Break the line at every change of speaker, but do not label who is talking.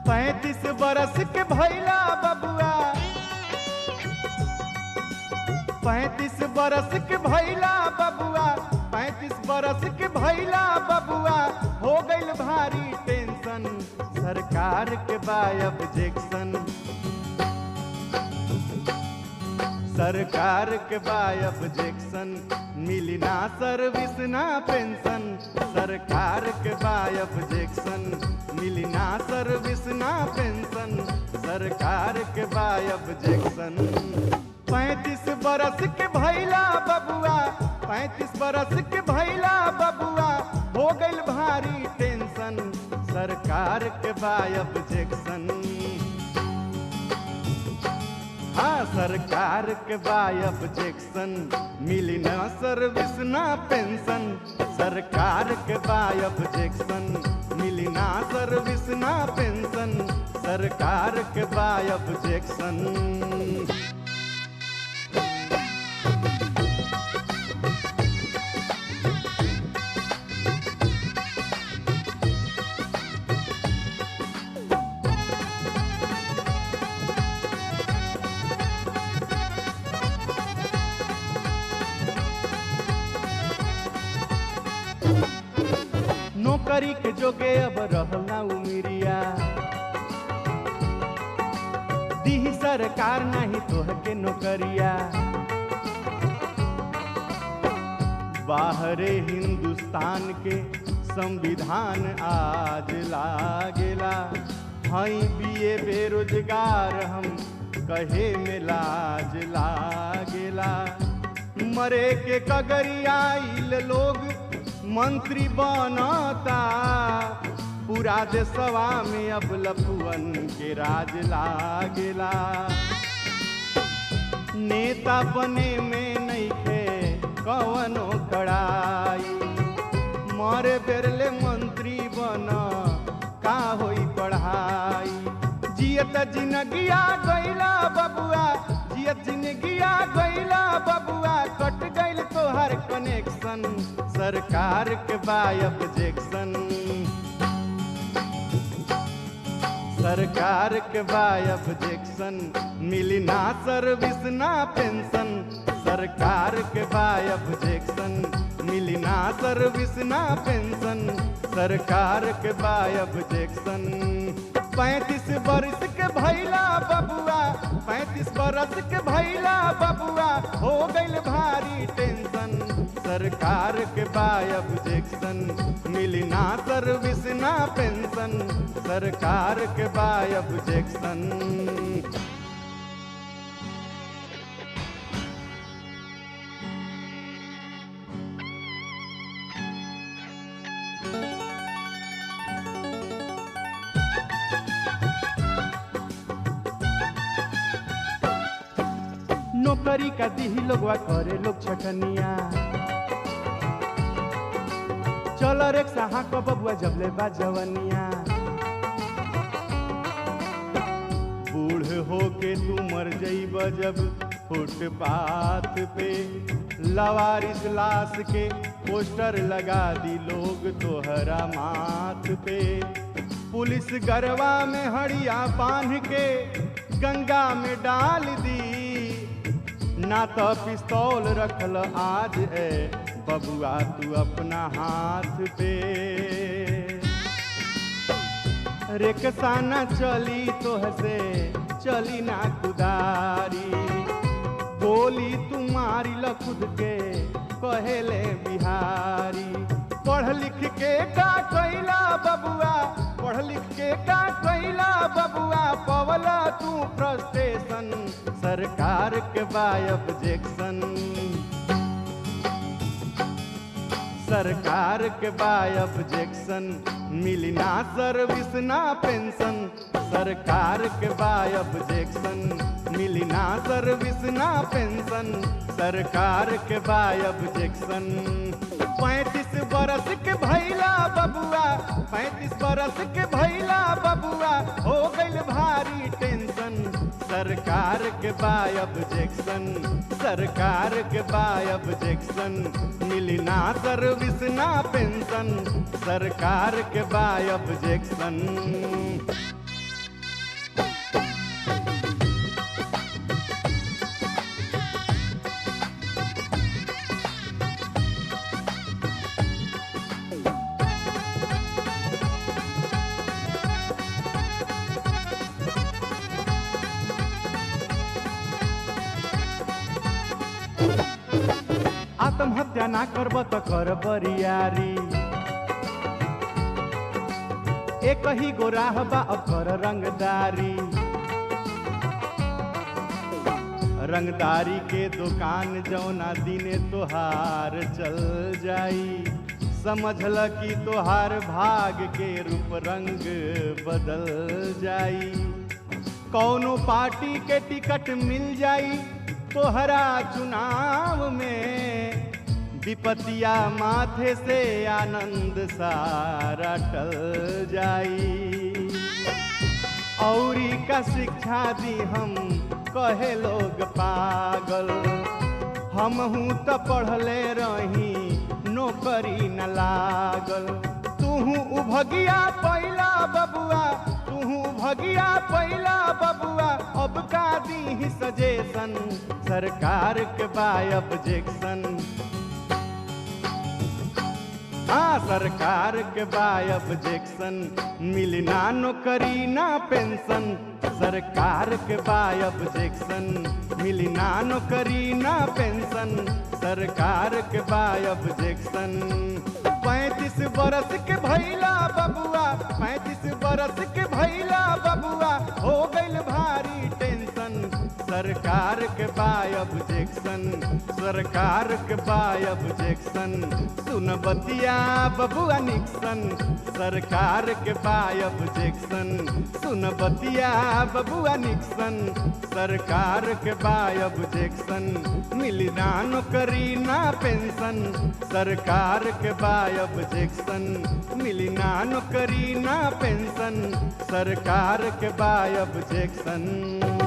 35 बरस के भैला बबुआ, 35 बरस के भैला बबुआ, 35 बरस के भैला बबुआ, हो गइल भारी टेंशन, सरकार के बा ऑब्जेक्शन, सरकार के बा ऑब्जेक्शन, मिली ना सर्विस ना पेंशन, सरकार के बा ऑब्जेक्शन, मिली ना सर्विस ना पेंशन, सरकार के बा ऑब्जेक्शन। 35 बरस के भैला बबुआ, 35 बरस के भैला बबुआ, हो गइल भारी टेंशन, सरकार के बा ऑब्जेक्शन। हाँ, सरकार के बा ऑब्जेक्शन, मिली ना सर्विस ना पेंशन, सरकार के बा ऑब्जेक्शन, मिली ना सर्विस ना पेंशन, सरकार के बा ऑब्जेक्शन। नौकरी के जोगे अब रहला उमिरिया, दीही सरकार नहीं तोह के नौकरिया, बाहरे हिंदुस्तान के संविधान आज लागेला, हई बीए बेरोजगार हम कहे में लाज लागेला, मरे के कगरी आइल लोग मंत्री बनता, पूरा देशवा में अब लफुअन के राज लागेला, नेता बने में नइखे कवनो कड़ाई, मरे बेरले मंत्री बन का होई पढ़ाई, जियत जिनगिया गइला बबुआ, जियत जिनगिया गइला बबुआ, कट गइल तोहर कनेक्शन, सरकार के बा ऑब्जेक्शन, सरकार के बा ऑब्जेक्शन, मिली ना सर्विस ना पेंशन, सरकार के बा ऑब्जेक्शन, मिली ना सर्विस ना पेंशन, सरकार के बा ऑब्जेक्शन। 35 बरस के भैला बबुआ, 35 बरस के भैला बबुआ, हो गइल भारी टेंशन, सरकार के बा ऑब्जेक्शन, मिली ना सर्विस ना पेंशन, सरकार के बा ऑब्जेक्शन। नौकरी का दीही लोगवा करे लोग छटनिया, चलो रिक्शा हाँको बबुआ जबले बा जवनिया, बूढ़ होके तू मर जइब जब फुटपाथ पे, लवारिस लाश के पोस्टर लगा दी लोग तोहरा माथ पे, पुलिस गरवा में हड़िया बांध के गंगा में डाल दी, ना तो पिस्तौल रखल आज है बबुआ तू अपना हाथ पे, रिक्शा न चली तोहसे चली ना कुदारी, गोली तू मारी ल खुद के कहेले बिहारी, पढ़ लिख के का कैला बबुआ, पढ़ लिख के का कैला बबुआ, पवला तू फ्रस्ट्रेशन, सरकार के बा ऑब्जेक्शन, सरकार के बा ऑब्जेक्शन, मिली ना सर्विस ना पेंशन, सरकार के बा ऑब्जेक्शन, मिली ना सर्विस ना पेंशन, सरकार के बा ऑब्जेक्शन। 35 बरस के भैला बबुआ, 35 बरस के भैला बबुआ, हो गइल भारी टेंशन, सरकार के बा ऑब्जेक्शन, सरकार के बा ऑब्जेक्शन, मिली ना सर्विस ना पेंशन, सरकार के बा ऑब्जेक्शन। आत्महत्या ना करब त कर बरियारी। एक ही गो राह बा अब कर रंगदारी। रंगदारी के दुकान जौना दिने तोहार चल जाई, समझल कि तोहार भाग के रूप रंग बदल जाई। कौनो पार्टी के टिकट मिल जाई तोहरा चुनाव में, विपतिया माथे से आनंद सारा टल जाई। औरी का शिक्षा दी हम कहे लोग पागल, हमहू त पढ़ले रही नौकरी न लागल। तूहू उभगिया पहिला बबुआ, तूहू भगिया पहिला बबुआ, अब का दी सजेशन, सरकार के बा ऑब्जेक्शन। हाँ सरकार के बा ऑब्जेक्शन, मिली ना नौकरी ना पेंशन। सरकार के बा ऑब्जेक्शन, मिली ना नौकरी ना पेंशन। सरकार के बा ऑब्जेक्शन। 35 बरस के भैला बबुआ, 35 बरस के भैला बबुआ, हो गइल भारी टेंशन। सरकार के बा ऑब्जेक्शन, सरकार के बा ऑब्जेक्शन। सुन बतिया बबुआ निक्सन, सरकार के बा ऑब्जेक्शन। सुन बतिया बबुआ निक्सन, सरकार के बा ऑब्जेक्शन। मिली ना नौकरी ना पेंशन, सरकार के बा ऑब्जेक्शन। मिली ना नौकरी ना पेंशन, सरकार के बा ऑब्जेक्शन।